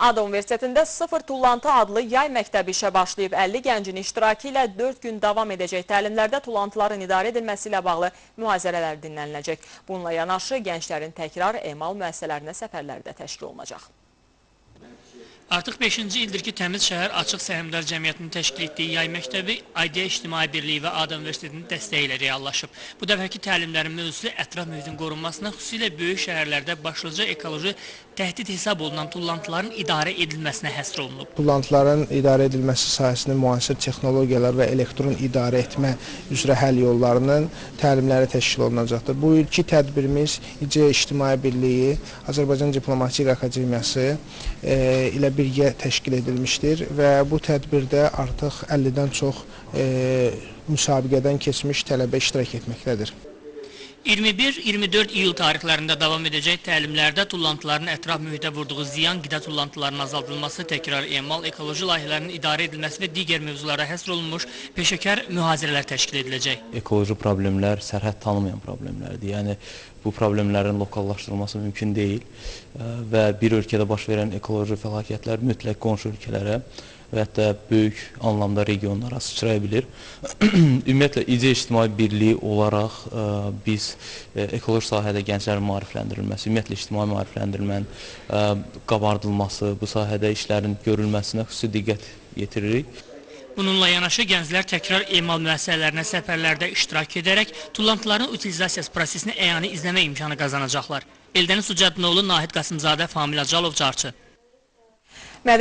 ADA Universitetində Sıfır Tullantı adlı yay məktəbi işə başlayıb 50 gəncin iştirakı ilə 4 gün davam edəcək təlimlərdə tullantıların idarə edilməsi ilə bağlı mühazirələr dinləniləcək. Bununla yanaşı gənclərin təkrar emal müəssisələrinə səfərləri də təşkil olunacaq. Artıq 5-ci ildir ki, Təmiz Şəhər Açıq Səhmdar Cəmiyyətinin təşkil etdiyi yay məktəbi Aidiya İctimai Birliyi və ADA Universitetinin dəstəyi ilə reallaşıb. Bu dəfəki təlimlərin mövzusu ətraf mühitin qorunmasına, xüsusilə böyük şəhərlərdə başlıca ekoloji təhdid hesab olunan tullantıların idarə edilməsinə həsr olunub. Tullantıların idarə edilməsi sayəsində müasir texnologiyalar və elektron idarə etmə üzrə həll yollarının təlimləri təşkil olunacaqdır. Bu ilki tədbirimiz İCE İctimai Birliyi, Azərbaycan Diplomatik Akademiyası ilə birgə təşkil edilmişdir və bu tədbirdə artıq 50-dən çox müsabiqədən keçmiş tələbə iştirak etməkdədir. 21-24 iyul tarixlərində davam edəcək təlimlərdə tullantıların ətraf mühitə vurduğu ziyan, qida tullantılarının azaldılması, təkrar emal, ekoloji layihələrin idarə edilməsi və digər mövzulara həsr olunmuş peşəkar mühazirələr təşkil ediləcək. Ekoloji problemlər sərhəd tanımayan problemlərdir. Yəni, bu problemlərin lokallaşdırılması mümkün deyil və bir ölkədə baş verən ekoloji fəlakətlər mütləq qonşu ölkələrə və hətta böyük anlamda regionlara sıçraya bilir. Ümumiyyətlə, İCE İctimai Birliyi olaraq biz ekoloji sahədə gənclərin maarifləndirilməsi, ümumiyyətlə ictimai maarifləndirilmənin qabardılması, bu sahədə işlərin görülməsinə xüsusi diqqət yetiririk. Bununla yanaşı gənclər təkrar emal müəssisələrinə səfərlərdə iştirak edərək tullantıların utilizasiyası prosesini əyani izləmə imkanı qazanacaqlar. Eldəniz Ucadinoğlu, Nahid Qasımzadə, Famil Acalov, Carçı.